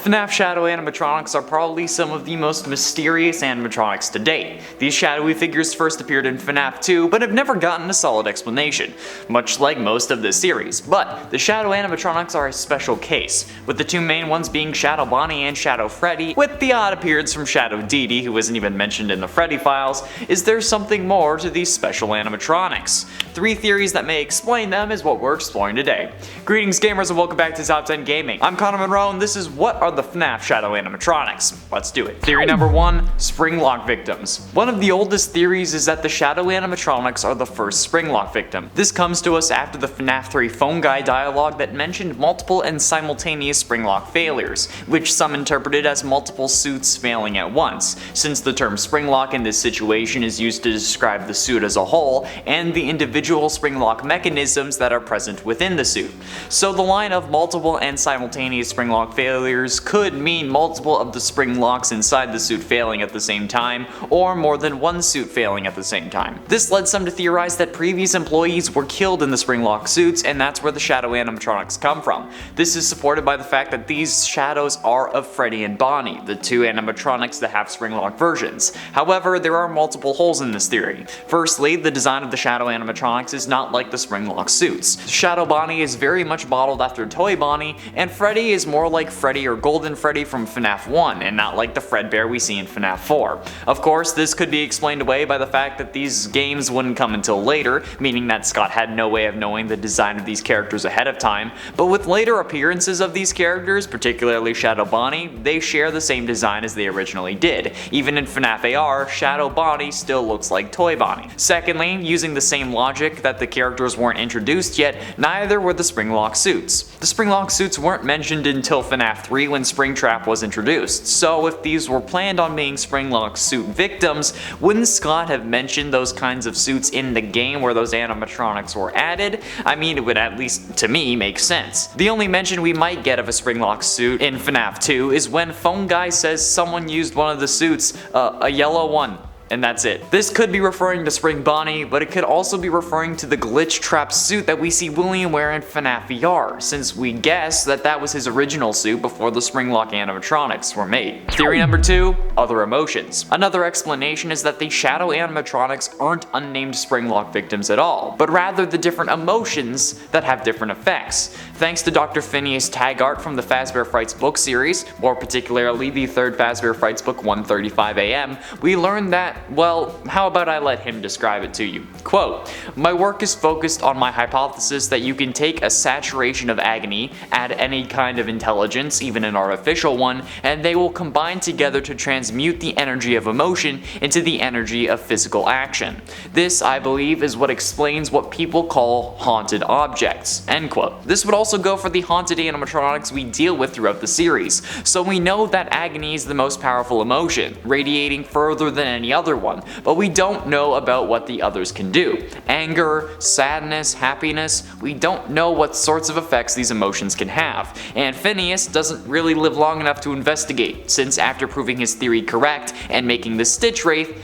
FNAF Shadow Animatronics are probably some of the most mysterious animatronics to date. These shadowy figures first appeared in FNAF 2, but have never gotten a solid explanation, much like most of this series. But the Shadow Animatronics are a special case, with the two main ones being Shadow Bonnie and Shadow Freddy, with the odd appearance from Shadow DeeDee, who isn't even mentioned in the Freddy files. Is there something more to these special animatronics? 3 theories that may explain them is what we're exploring today. Greetings gamers and welcome back to Top 10 Gaming. I'm Connor Monroe and this is What are the FNAF Shadow Animatronics? Let's do it. Theory number 1, Springlock Victims. One of the oldest theories is that the Shadow Animatronics are the first Springlock victim. This comes to us after the FNAF 3 phone guy dialogue that mentioned multiple and simultaneous Springlock failures, which some interpreted as multiple suits failing at once, since the term Springlock in this situation is used to describe the suit as a whole and the individual Springlock mechanisms that are present within the suit. So the line of multiple and simultaneous Springlock failures could mean multiple of the Springlocks inside the suit failing at the same time, or more than one suit failing at the same time. This led some to theorize that previous employees were killed in the Springlock suits, and that's where the Shadow Animatronics come from. This is supported by the fact that these shadows are of Freddy and Bonnie, the two animatronics that have Springlock versions. However, there are multiple holes in this theory. Firstly, the design of the Shadow Animatronics is not like the Springlock suits. Shadow Bonnie is very much modeled after Toy Bonnie, and Freddy is more like Freddy or Golden Freddy from FNAF 1, and not like the Fredbear we see in FNAF 4. Of course, this could be explained away by the fact that these games wouldn't come until later, meaning that Scott had no way of knowing the design of these characters ahead of time, but with later appearances of these characters, particularly Shadow Bonnie, they share the same design as they originally did. Even in FNAF AR, Shadow Bonnie still looks like Toy Bonnie. Secondly, using the same logic that the characters weren't introduced yet, neither were the Springlock suits. The Springlock suits weren't mentioned until FNAF 3 when Springtrap was introduced, so if these were planned on being Springlock suit victims, wouldn't Scott have mentioned those kinds of suits in the game where those animatronics were added? I mean, it would at least, to me, make sense. The only mention we might get of a Springlock suit in FNAF 2 is when Phone Guy says someone used one of the suits, a yellow one. And that's it. This could be referring to Spring Bonnie, but it could also be referring to the glitch trap suit that we see William wear in FNAF VR, since we guess that that was his original suit before the Springlock animatronics were made. Theory number 2, other emotions. Another explanation is that the Shadow animatronics aren't unnamed Springlock victims at all, but rather the different emotions that have different effects. Thanks to Dr. Phineas Taggart from the Fazbear Frights book series, more particularly the 3rd Fazbear Frights book 135 AM, we learned that, well, how about I let him describe it to you. Quote, "My work is focused on my hypothesis that you can take a saturation of agony, add any kind of intelligence, even an artificial one, and they will combine together to transmute the energy of emotion into the energy of physical action. This, I believe, is what explains what people call haunted objects." End quote. This would also go for the haunted animatronics we deal with throughout the series, so we know that agony is the most powerful emotion, radiating further than any other one, but we don't know about what the others can do. Anger, sadness, happiness, we don't know what sorts of effects these emotions can have, and Phineas doesn't really live long enough to investigate, since after proving his theory correct and making the Stitch Wraith,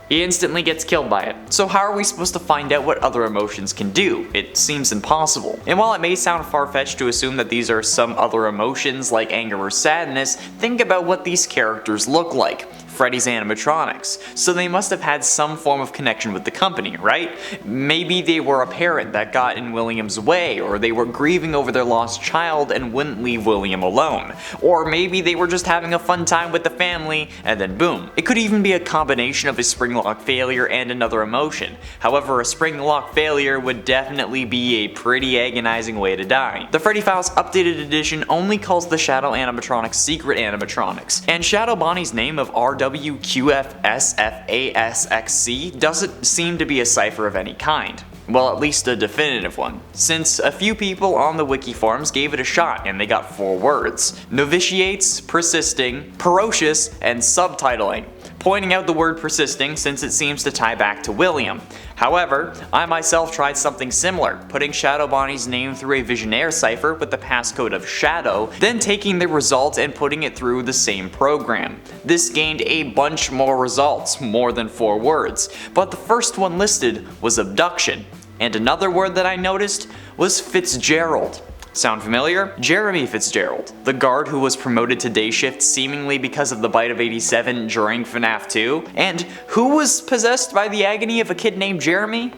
he instantly gets killed by it. So how are we supposed to find out what other emotions can do? It seems impossible. And while it may sound far-fetched to assume that these are some other emotions like anger or sadness, think about what these characters look like. Freddy's animatronics, so they must have had some form of connection with the company, right? Maybe they were a parent that got in William's way, or they were grieving over their lost child and wouldn't leave William alone. Or maybe they were just having a fun time with the family, and then boom. It could even be a combination of a Springlock failure and another emotion. However, a Springlock failure would definitely be a pretty agonizing way to die. The Freddy Files Updated Edition only calls the Shadow Animatronics secret animatronics, and Shadow Bonnie's name of RWQFSFASXC doesn't seem to be a cipher of any kind. Well, at least a definitive one, since a few people on the wiki forums gave it a shot and they got 4 words: novitiates, persisting, ferocious, and subtitling, pointing out the word persisting since it seems to tie back to William. However, I myself tried something similar, putting Shadow Bonnie's name through a Visionaire cipher with the passcode of Shadow, then taking the result and putting it through the same program. This gained a bunch more results, more than 4 words, but the first one listed was abduction, and another word that I noticed was Fitzgerald. Sound familiar? Jeremy Fitzgerald, the guard who was promoted to day shift seemingly because of the bite of 87 during FNAF 2, and who was possessed by the agony of a kid named Jeremy?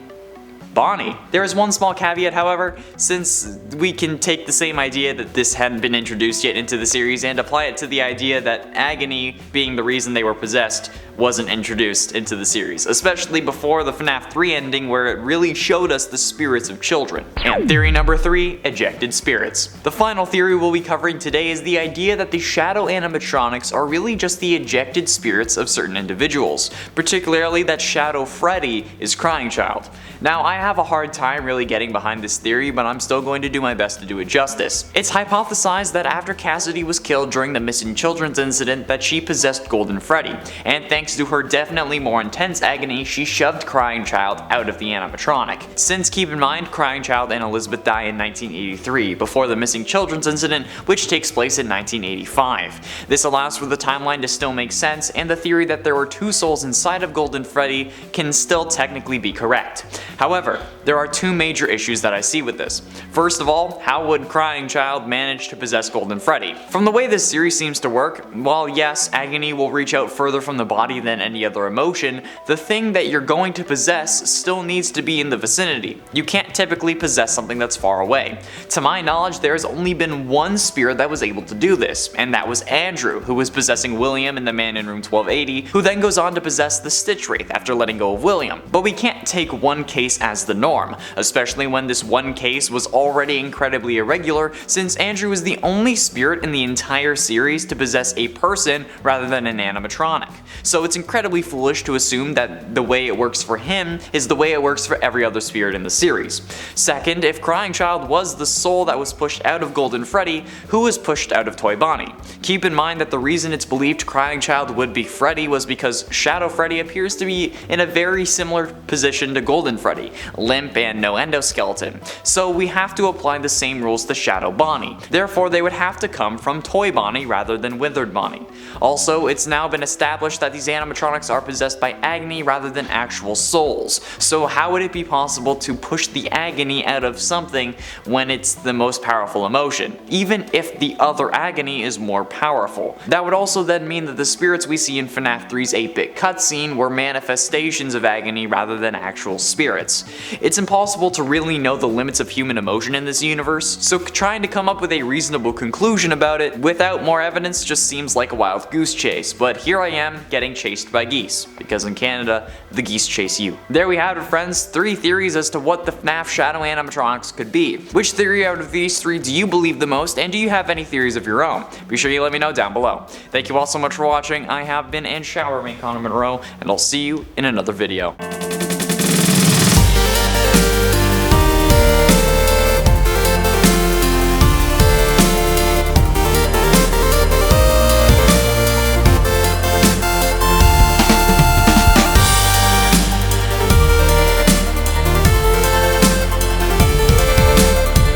Bonnie. There is one small caveat, however, since we can take the same idea that this hadn't been introduced yet into the series and apply it to the idea that agony being the reason they were possessed wasn't introduced into the series, especially before the FNAF 3 ending where it really showed us the spirits of children. And theory number 3, ejected spirits. The final theory we'll be covering today is the idea that the Shadow animatronics are really just the ejected spirits of certain individuals, particularly that Shadow Freddy is Crying Child. Now, I have a hard time really getting behind this theory, but I'm still going to do my best to do it justice. It's hypothesized that after Cassidy was killed during the missing children's incident that she possessed Golden Freddy, and thanks to her definitely more intense agony, she shoved Crying Child out of the animatronic. Since keep in mind, Crying Child and Elizabeth die in 1983, before the missing children's incident, which takes place in 1985. This allows for the timeline to still make sense, and the theory that there were two souls inside of Golden Freddy can still technically be correct. However, there are two major issues that I see with this. First of all, how would Crying Child manage to possess Golden Freddy? From the way this series seems to work, while yes, agony will reach out further from the body than any other emotion, the thing that you're going to possess still needs to be in the vicinity. You can't typically possess something that's far away. To my knowledge, there has only been one spirit that was able to do this, and that was Andrew, who was possessing William in the Man in Room 1280, who then goes on to possess the Stitch Wraith after letting go of William. But we can't take one case as the norm, especially when this one case was already incredibly irregular, since Andrew is the only spirit in the entire series to possess a person rather than an animatronic. So it's incredibly foolish to assume that the way it works for him is the way it works for every other spirit in the series. Second, if Crying Child was the soul that was pushed out of Golden Freddy, who was pushed out of Toy Bonnie? Keep in mind that the reason it's believed Crying Child would be Freddy was because Shadow Freddy appears to be in a very similar position to Golden Freddy, limp and no endoskeleton, so we have to apply the same rules to Shadow Bonnie. Therefore, they would have to come from Toy Bonnie rather than Withered Bonnie. Also, it's now been established that these animatronics are possessed by agony rather than actual souls, so how would it be possible to push the agony out of something when it's the most powerful emotion, even if the other agony is more powerful? That would also then mean that the spirits we see in FNAF 3's 8-bit cutscene were manifestations of agony rather than actual spirits. It's impossible to really know the limits of human emotion in this universe, so trying to come up with a reasonable conclusion about it without more evidence just seems like a wild goose chase, but here I am getting chased by geese, because in Canada, the geese chase you. There we have it, friends, 3 theories as to what the FNAF Shadow animatronics could be. Which theory out of these 3 do you believe the most, and do you have any theories of your own? Be sure you let me know down below. Thank you all so much for watching. I have been and shall remain Connor Monroe, and I'll see you in another video.